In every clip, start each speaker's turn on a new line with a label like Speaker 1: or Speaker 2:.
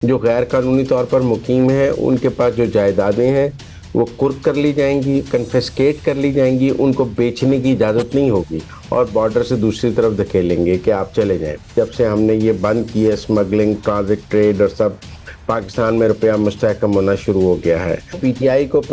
Speaker 1: जो गैर कानूनी तौर पर मुकीम हैं उनके पास जो जायदादें हैं वो कुर्क कर ली जाएंगी, कन्फिस्केट कर ली जाएंगी, उनको बेचने की इजाज़त नहीं होगी और बॉर्डर से दूसरी तरफ धकेलेंगे कि आप चले जाएं। जब से हमने ये बंद की है स्मगलिंग, ट्रांजिट ट्रेड और सब, पाकिस्तान में रुपया मुस्तहकम होना शुरू हो गया है। पीटीआई को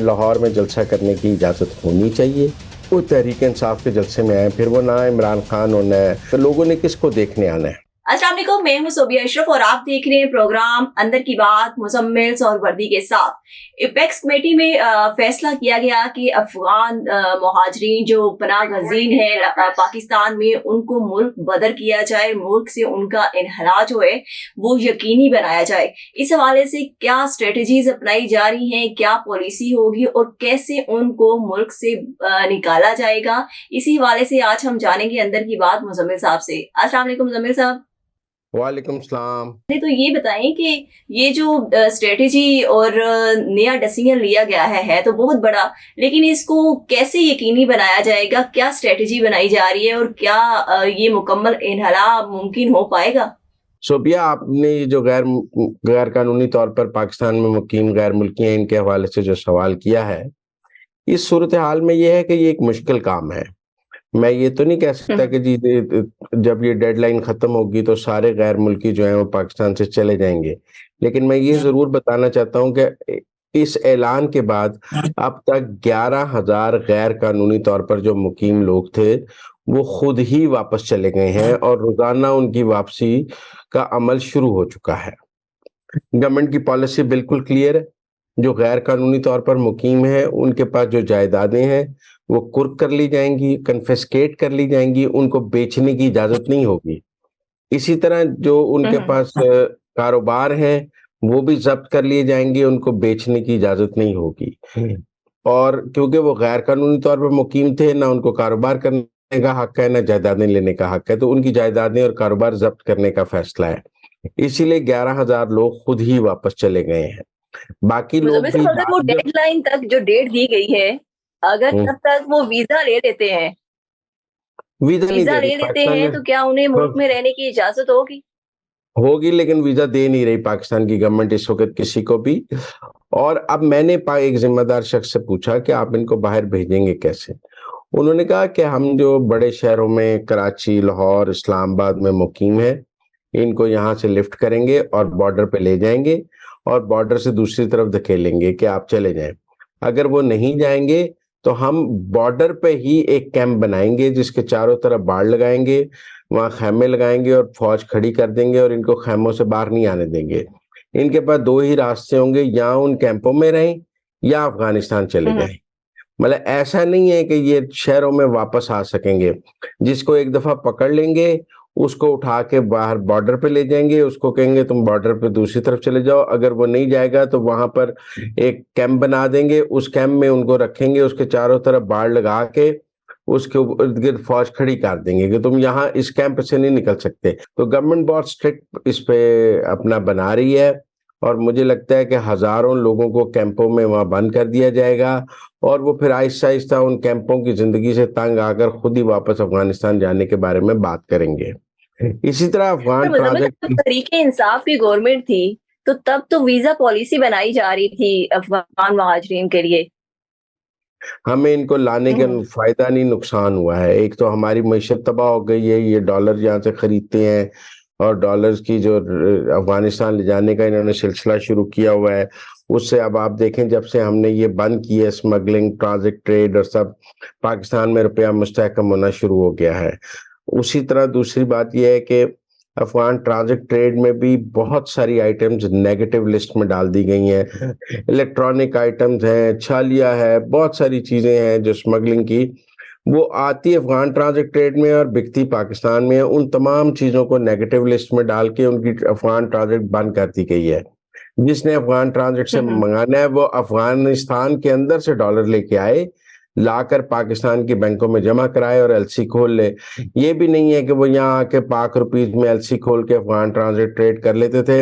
Speaker 1: लाहौर में जलसा करने की इजाज़त होनी चाहिए। वो तहरीक इंसाफ के जलसे में आए, फिर वो ना इमरान खान होना है, तो लोगों ने किसको देखने आना है।
Speaker 2: अस्सलाम वालेकुम, मैं हूं सोबिया अशरफ और आप देख रहे हैं प्रोग्राम अंदर की बात मुजम्मिल और वर्दी के साथ। इपेक्स कमेटी में फैसला किया गया कि अफगान मुहाजिरीन जो पनाह गजीन है पाकिस्तान में, उनको मुल्क बदर किया जाए, मुल्क से उनका इनहला जो है वो यकीनी बनाया जाए। इस हवाले से क्या स्ट्रेटजीज अपनाई जा रही हैं, क्या पॉलिसी होगी और कैसे उनको मुल्क से निकाला जाएगा, इसी हवाले से आज हम जानेंगे अंदर की बात मुजम्मिल साहब से। अस्सलाम वालेकुम मुजम्मिल साहब।
Speaker 1: वालेकुम सलाम।
Speaker 2: तो ये बताएं कि ये जो स्ट्रेटेजी और नया डिसीजन लिया गया है तो बहुत बड़ा, लेकिन इसको कैसे यकीनी बनाया जाएगा, क्या स्ट्रेटेजी बनाई जा रही है और क्या ये मुकम्मल इन्हाला मुमकिन हो पाएगा?
Speaker 1: सोबिया, आपने ये जो गैर कानूनी तौर पर पाकिस्तान में मुकीम गैर मुल्की हैं, इनके हवाले से जो सवाल किया है, इस सूरत हाल में ये है कि ये एक मुश्किल काम है। मैं ये तो नहीं कह सकता कि जी जब ये डेडलाइन खत्म होगी तो सारे गैर मुल्की जो हैं वो पाकिस्तान से चले जाएंगे, लेकिन मैं ये जरूर बताना चाहता हूँ कि इस ऐलान के बाद अब तक 11,000 गैर कानूनी तौर पर जो मुकीम लोग थे वो खुद ही वापस चले गए हैं और रोजाना उनकी वापसी का अमल शुरू हो चुका है। गवर्नमेंट की पॉलिसी बिल्कुल क्लियर है। जो गैर कानूनी तौर पर मुकीम है उनके पास जो जायदादें हैं वो कुर्क कर ली जाएंगी, कन्फिस्केट कर ली जाएंगी, उनको बेचने की इजाजत नहीं होगी। इसी तरह जो उनके पास कारोबार है वो भी जब्त कर लिए जाएंगे, उनको बेचने की इजाजत नहीं होगी। और क्योंकि वो गैर कानूनी तौर पर मुकीम थे, ना उनको कारोबार करने का हक है ना जायदादें लेने का हक है, तो उनकी जायदादें और कारोबार जब्त करने का फैसला है। इसीलिए 11,000 लोग खुद ही वापस चले गए हैं। बाकी लोग भी
Speaker 2: अगर वो डेडलाइन तक जो डेट दी गई है, अगर तब तक वो वीजा ले लेते हैं,
Speaker 1: वीजा नहीं दे रही पाकिस्तान में।
Speaker 2: तो क्या उन्हें मुल्क में रहने की इजाजत होगी?
Speaker 1: होगी, लेकिन वीजा दे नहीं रही पाकिस्तान की गवर्नमेंट इस वक्त किसी को भी। और अब मैंने एक जिम्मेदार शख्स से पूछा कि आप इनको बाहर भेजेंगे कैसे। उन्होंने कहा कि हम जो बड़े शहरों में कराची, लाहौर, इस्लामाबाद में मुकीम है, इनको यहाँ से लिफ्ट करेंगे और बॉर्डर पे ले जाएंगे और बॉर्डर से दूसरी तरफ धकेलेंगे कि आप चले जाएं। अगर वो नहीं जाएंगे तो हम बॉर्डर पे ही एक कैंप बनाएंगे जिसके चारों तरफ बाड़ लगाएंगे, वहां खैमे लगाएंगे और फौज खड़ी कर देंगे और इनको खैमों से बाहर नहीं आने देंगे। इनके पास दो ही रास्ते होंगे, या उन कैंपों में रहें या अफगानिस्तान चले जाएं। मतलब ऐसा नहीं है कि ये शहरों में वापस आ सकेंगे। जिसको एक दफा पकड़ लेंगे उसको उठा के बाहर बॉर्डर पे ले जाएंगे, उसको कहेंगे तुम बॉर्डर पे दूसरी तरफ चले जाओ। अगर वो नहीं जाएगा तो वहां पर एक कैंप बना देंगे, उस कैंप में उनको रखेंगे, उसके चारों तरफ बाड़ लगा के उसके इर्द गिर्द फौज खड़ी कर देंगे कि तुम यहाँ इस कैंप से नहीं निकल सकते। तो गवर्नमेंट बहुत स्ट्रिक्ट इस पे अपना बना रही है और मुझे लगता है कि हजारों लोगों को कैंपों में वहां बंद कर दिया जाएगा और वो फिर आहिस्ता आहिस्ता उन कैंपों की जिंदगी से तंग आकर खुद ही वापस अफगानिस्तान जाने के बारे में बात करेंगे। इसी तरह अफगान प्रोजेक्ट
Speaker 2: तरीके इंसाफ की गवर्नमेंट थी तो तब तो वीजा पॉलिसी बनाई जा रही थी अफगान महाजरीन के लिए।
Speaker 1: हमें इनको लाने के फायदा नहीं नुकसान हुआ है। एक तो हमारी मईशत तबाह हो गई है, ये डॉलर यहाँ से खरीदते हैं और डॉलर्स की जो अफगानिस्तान ले जाने का इन्होंने सिलसिला शुरू किया हुआ है, उससे अब आप देखें जब से हमने ये बंद की है स्मगलिंग, ट्रांजिट ट्रेड और सब, पाकिस्तान में रुपया मुस्तहकम होना शुरू हो गया है। उसी तरह दूसरी बात यह है कि अफगान ट्रांजिट ट्रेड में भी बहुत सारी आइटम्स नेगेटिव लिस्ट में डाल दी गई हैं। इलेक्ट्रॉनिक आइटम्स हैं, छालिया है, बहुत सारी चीजें हैं जो स्मगलिंग की वो आती है अफगान ट्रांजिट ट्रेड में और बिकती पाकिस्तान में है। उन तमाम चीजों को नेगेटिव लिस्ट में डाल के उनकी अफगान ट्रांजिट बंद कर दी गई है। जिसने अफगान ट्रांजिट से मंगाना है वो अफगानिस्तान के अंदर से डॉलर लेके आए, लाकर पाकिस्तान की बैंकों में जमा कराए और एलसी खोल ले। ये भी नहीं है कि वो यहाँ आके पाक रुपीज में एलसी खोल के अफगान ट्रांजिट ट्रेड कर लेते थे।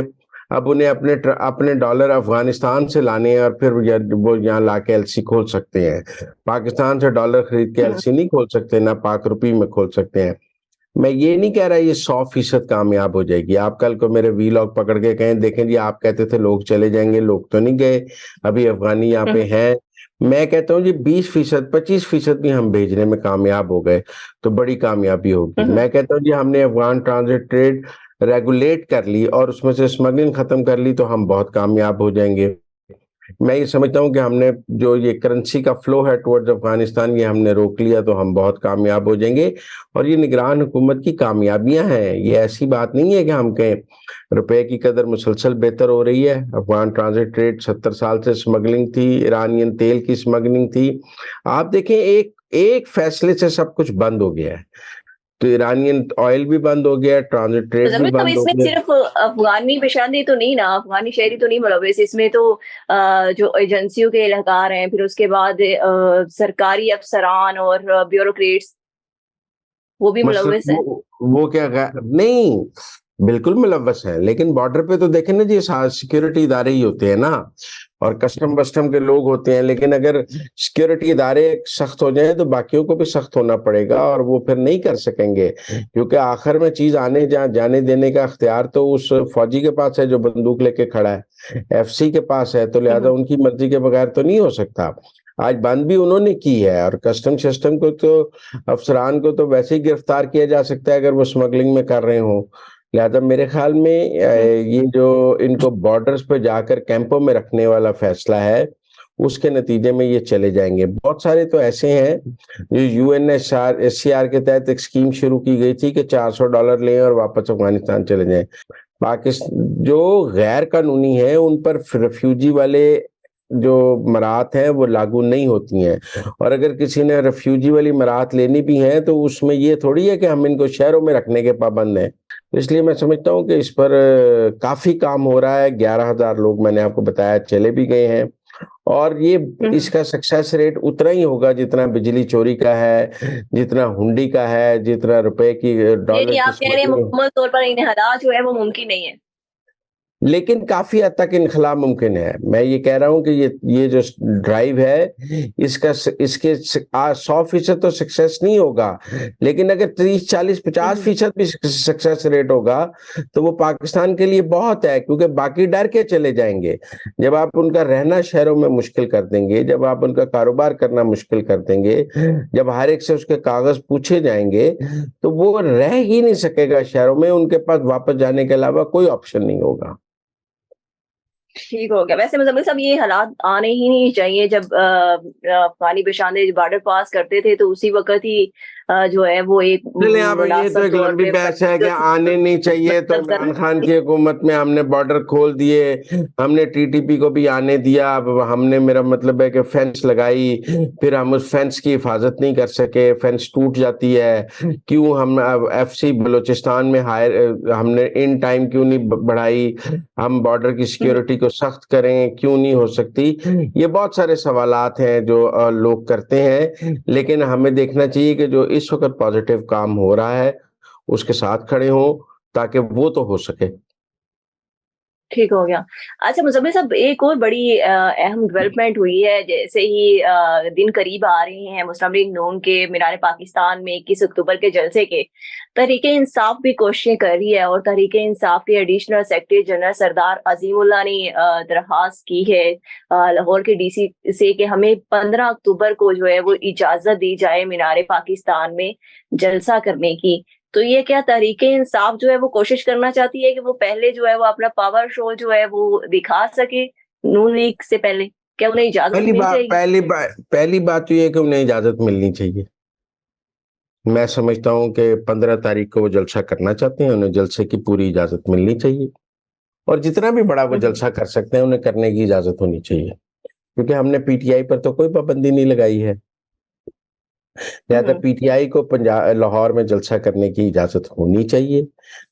Speaker 1: अब उन्हें अपने डॉलर अफगानिस्तान से लाने हैं और फिर वो यहाँ लाके एलसी खोल सकते हैं। पाकिस्तान से डॉलर खरीद के एलसी नहीं खोल सकते, ना पाक रुपी में खोल सकते हैं। मैं ये नहीं कह रहा ये 100% कामयाब हो जाएगी। आप कल को मेरे वीलॉग पकड़ के कहें देखें जी आप कहते थे लोग चले जाएंगे, लोग तो नहीं गए, अभी अफगानी यहाँ पे हैं। मैं कहता हूँ जी 20%, 25% भी हम भेजने में कामयाब हो गए तो बड़ी कामयाबी होगी। मैं कहता हूँ जी हमने अफगान ट्रांजिट ट्रेड रेगुलेट कर ली और उसमें से स्मगलिंग खत्म कर ली तो हम बहुत कामयाब हो जाएंगे। मैं ये समझता हूँ कि हमने जो ये करेंसी का फ्लो है टुवर्ड्स अफगानिस्तान ये हमने रोक लिया तो हम बहुत कामयाब हो जाएंगे। और ये निगरान हुकूमत की कामयाबियां हैं, ये ऐसी बात नहीं है कि हम कहें। रुपए की कदर मुसलसल बेहतर हो रही है। अफगान ट्रांजिट ट्रेड 70 साल से स्मगलिंग थी, ईरानियन तेल की स्मगलिंग थी। आप देखें एक एक फैसले से सब कुछ बंद हो गया है। तो ईरानियन ऑयल भी बंद हो गया, ट्रांजिट ट्रेड भी
Speaker 2: मुजम्मिल साहब,
Speaker 1: बंद हो
Speaker 2: इसमें
Speaker 1: गया।
Speaker 2: सिर्फ अफगानी पेशानी तो नहीं ना, अफगानी शहरी तो नहीं मुलविस इसमें तो जो एजेंसियों के एहलकार हैं, फिर उसके बाद सरकारी अफसरान और ब्यूरोक्रेट्स वो भी
Speaker 1: मसलन
Speaker 2: मुलविस है।
Speaker 1: वो क्या नहीं, बिल्कुल मुलव्वस है, लेकिन बॉर्डर पे तो देखें ना जी सिक्योरिटी इदारे ही होते हैं ना, और कस्टम वस्टम के लोग होते हैं। लेकिन अगर सिक्योरिटी इदारे सख्त हो जाए तो बाकियों को भी सख्त होना पड़ेगा और वो फिर नहीं कर सकेंगे, क्योंकि आखिर में चीज आने जाने देने का अख्तियार तो उस फौजी के पास है जो बंदूक लेके खड़ा है, एफसी के पास है, तो लिहाजा उनकी मर्जी के बगैर तो नहीं हो सकता। आज बंद भी उन्होंने की है और कस्टम सिस्टम को तो अफसरान को तो वैसे ही गिरफ्तार किया जा सकता है अगर वो स्मगलिंग में कर रहे हो। लिहाजा मेरे ख्याल में ये जो इनको बॉर्डर्स पे जाकर कैंपों में रखने वाला फैसला है उसके नतीजे में ये चले जाएंगे। बहुत सारे तो ऐसे हैं जो UNHCR के तहत एक स्कीम शुरू की गई थी कि $400 लें और वापस अफगानिस्तान चले जाएं। पाकिस्तान जो गैर कानूनी है उन पर रेफ्यूजी वाले जो मराहत हैं वो लागू नहीं होती हैं। और अगर किसी ने रेफ्यूजी वाली मराहत लेनी भी है तो उसमें ये थोड़ी है कि हम इनको शहरों में रखने के पाबंद हैं। तो इसलिए मैं समझता हूँ कि इस पर काफी काम हो रहा है। 11,000 लोग मैंने आपको बताया चले भी गए हैं और ये इसका सक्सेस रेट उतना ही होगा जितना बिजली चोरी का है, जितना हुंडी का है, जितना रुपए की
Speaker 2: यानी
Speaker 1: डॉलर की
Speaker 2: आप कह रहे हैं
Speaker 1: स्मगलिंग।
Speaker 2: मुकम्मल तौर पर इन हालात जो है वो मुमकिन नहीं है।
Speaker 1: लेकिन काफी हद तक इनखला मुमकिन है। मैं ये कह रहा हूं कि ये जो ड्राइव है इसका इसके 100% तो सक्सेस नहीं होगा, लेकिन अगर 30, 40, 50% भी सक्सेस रेट होगा तो वो पाकिस्तान के लिए बहुत है, क्योंकि बाकी डर के चले जाएंगे। जब आप उनका रहना शहरों में मुश्किल कर देंगे, जब आप उनका कारोबार करना मुश्किल कर देंगे, जब हर एक से उसके कागज पूछे जाएंगे तो वो रह ही नहीं सकेगा शहरों में। उनके पास वापस जाने के अलावा कोई ऑप्शन नहीं होगा।
Speaker 2: ठीक हो गया। वैसे मुजम्मिल साहब, ये हालात आने ही नहीं चाहिए। जब अफगानी पेशाने बॉर्डर पास करते थे तो उसी वक्त ही जो है वो एक
Speaker 1: चले अब ये तो
Speaker 2: मुनासिब
Speaker 1: एक
Speaker 2: तौर
Speaker 1: लंबी
Speaker 2: पे
Speaker 1: बहस है कि आने नहीं चाहिए, तो
Speaker 2: मतलब
Speaker 1: इमरान खान की हुकूमत में हमने बॉर्डर खोल दिए, हमने TTP को भी आने दिया। अब हमने, मेरा मतलब है कि फेंस लगाई, फिर हम उस फेंस की हिफाजत नहीं कर सके, फेंस टूट जाती है। क्यों हम अब FC बलूचिस्तान में हमने इन टाइम क्यों नहीं बढ़ाई? हम बॉर्डर की सिक्योरिटी को सख्त करें, क्यों नहीं हो सकती? ये बहुत सारे सवालात हैं जो लोग करते हैं, लेकिन हमें देखना चाहिए कि जो इस वक्त पॉजिटिव काम हो रहा है उसके साथ खड़े हों ताकि वो तो हो सके।
Speaker 2: ठीक हो गया। अच्छा मुज़म्मिल साहब, एक और बड़ी अहम डेवलपमेंट हुई है। जैसे ही दिन करीब आ रहे हैं मुस्लिम लीग नून के मीनार पाकिस्तान में 21 अक्टूबर के जलसे के, तहरीक इंसाफ भी कोशिशें कर रही है और तहरीक इंसाफ के एडिशनल सेक्रेटरी जनरल सरदार अजीमुल्लाह ने दरख्वास्त की है लाहौर के DC से कि हमें 15 अक्टूबर को जो है वो इजाजत दी जाए मीनार पाकिस्तान में जलसा करने की। तो ये क्या तहरीके इंसाफ जो है वो कोशिश करना चाहती है कि वो पहले जो है वो अपना पावर शो जो है वो दिखा सके नून लीग से पहले? क्या उन्हें इजाजत मिल जाएगी?
Speaker 1: पहली बात तो ये है कि उन्हें इजाजत मिलनी चाहिए। मैं समझता हूं कि 15 तारीख को वो जलसा करना चाहते हैं, उन्हें जलसे की पूरी इजाजत मिलनी चाहिए और जितना भी बड़ा वो जलसा कर सकते हैं उन्हें करने की इजाजत होनी चाहिए, क्योंकि हमने PTI पर तो कोई पाबंदी नहीं लगाई है। लिहाजा PTI को पंजाब लाहौर में जलसा करने की इजाजत होनी चाहिए,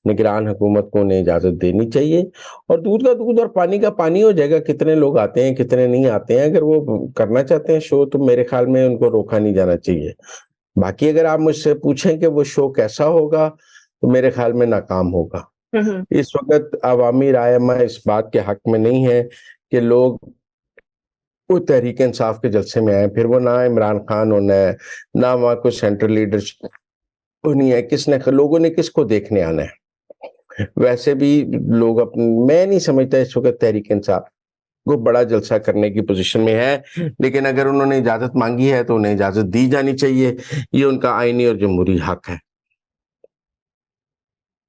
Speaker 1: निगरान हुकूमत को उन्हें इजाजत देनी चाहिए और दूध का दूध और पानी का पानी हो जाएगा। कितने लोग आते हैं कितने नहीं आते हैं, अगर वो करना चाहते हैं शो तो मेरे ख्याल में उनको रोका नहीं जाना चाहिए। बाकी अगर आप मुझसे पूछें कि वो शो कैसा होगा तो मेरे ख्याल में नाकाम होगा। इस वक्त अवामी राय इस बात के हक में नहीं है कि लोग वो तहरीक इंसाफ के जलसे में आए, फिर वो ना इमरान खान होना है ना वहाँ कोई सेंट्रल लीडरशिप वो नहीं है, लोगों ने किसको देखने आना है। वैसे भी लोग मैं नहीं समझता इस वक्त तहरीक इंसाफ वो बड़ा जलसा करने की पोजीशन में है, लेकिन अगर उन्होंने इजाजत मांगी है तो उन्हें इजाजत दी जानी चाहिए, ये उनका आईनी और जमहूरी हक है।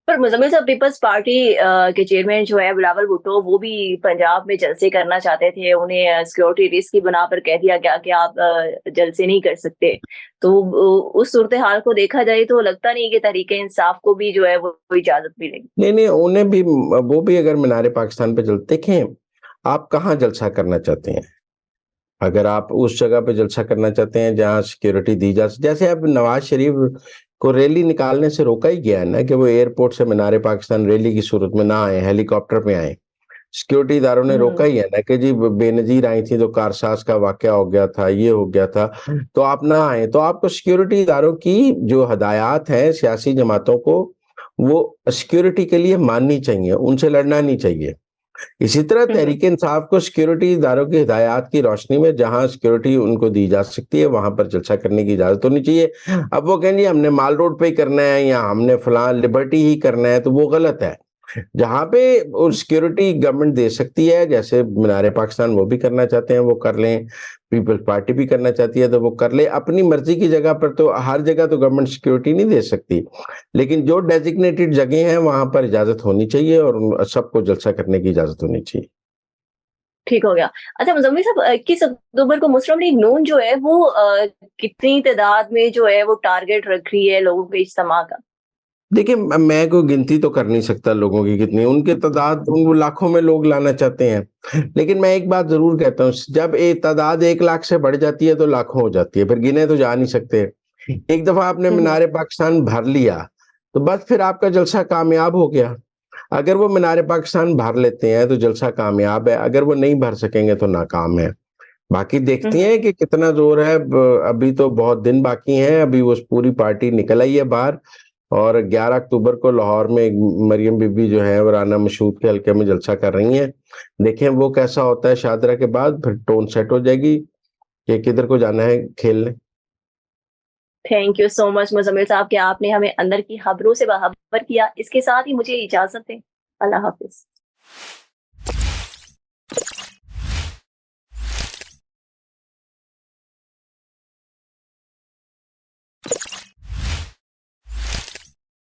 Speaker 2: पर मुजम्मिल साहब, पीपल्स पार्टी के चेयरमैन जो है बिलावल भुट्टो, वो भी पंजाब में जलसे करना चाहते थे। उन्हें सिक्योरिटी रिस्क की बना पर कह दिया गया कि आप जलसे नहीं कर सकते। तो उस सूरत हाल को देखा जाए तो लगता नहीं कि तहरीक इंसाफ को भी जो है वो इजाजत मिलेगी।
Speaker 1: नहीं, उन्हें भी, वो भी अगर मीनार पाकिस्तान पे देखें, आप कहाँ जलसा करना चाहते हैं। अगर आप उस जगह पे जलसा करना चाहते हैं जहां सिक्योरिटी दी जा, जैसे अब नवाज शरीफ को रैली निकालने से रोका ही गया है ना, कि वो एयरपोर्ट से मीनार पाकिस्तान रैली की सूरत में ना आए, हेलीकॉप्टर पे आए। सिक्योरिटी इदारों ने रोका ही है ना कि जी बेनजीर आई थी तो कारसाज का वाकया हो गया था, ये हो गया था, तो आप ना आए। तो आपको सिक्योरिटी इदारों की जो हदायत है सियासी जमातों को, वो सिक्योरिटी के लिए माननी चाहिए, उनसे लड़ना नहीं चाहिए। इसी तरह तहरीक इंसाफ को सिक्योरिटी इदारों की हिदायत की रोशनी में जहां सिक्योरिटी उनको दी जा सकती है वहां पर जलसा करने की इजाजत होनी चाहिए। अब वो कहेंगे हमने माल रोड पे ही करना है या हमने फलां लिबर्टी ही करना है, तो वो गलत है। जहां पे सिक्योरिटी गवर्नमेंट दे सकती है, जैसे मीनार पाकिस्तान वो भी करना चाहते हैं वो कर लें, पीपल्स पार्टी भी करना चाहती है तो वो कर ले, अपनी मर्जी की जगह पर। तो हर जगह तो गवर्नमेंट सिक्योरिटी नहीं दे सकती, लेकिन जो डेजिग्नेटेड जगह हैं वहां पर इजाजत होनी चाहिए और सबको जलसा करने की इजाजत होनी चाहिए।
Speaker 2: ठीक हो गया। अच्छा मुजम्मिल साहब, 21 अक्टूबर को मुस्लिम लीग नून जो है वो कितनी तादाद में जो है वो टारगेट रख रही है लोगों के इज्तिमा का?
Speaker 1: देखिए, मैं कोई गिनती तो कर नहीं सकता लोगों की कितनी, उनके तादाद वो लाखों में लोग लाना चाहते हैं। लेकिन मैं एक बात जरूर कहता हूँ, जब एक तादाद 1 लाख से बढ़ जाती है तो लाखों हो जाती है, फिर गिने तो जा नहीं सकते। एक दफा आपने मीनार पाकिस्तान भर लिया तो बस फिर आपका जलसा कामयाब हो गया। अगर वो मीनार पाकिस्तान भर लेते हैं तो जलसा कामयाब है, अगर वो नहीं भर सकेंगे तो नाकाम है। बाकी देखते हैं कि कितना जोर है। अभी तो बहुत दिन बाकी हैं, अभी वो पूरी पार्टी निकल आई है बाहर, और 11 अक्टूबर को लाहौर में मरियम बीबी जो है वो राना मशहूद के हल्के में जलसा कर रही हैं। देखें वो कैसा होता है, शादरा के बाद फिर टोन सेट हो जाएगी कि किधर को जाना है खेलने।
Speaker 2: Thank you so much Muzammil साहब कि आपने हमें अंदर की खबरों से बाखबर किया। इसके साथ ही मुझे इजाजत दें। अल्लाह हाफिज।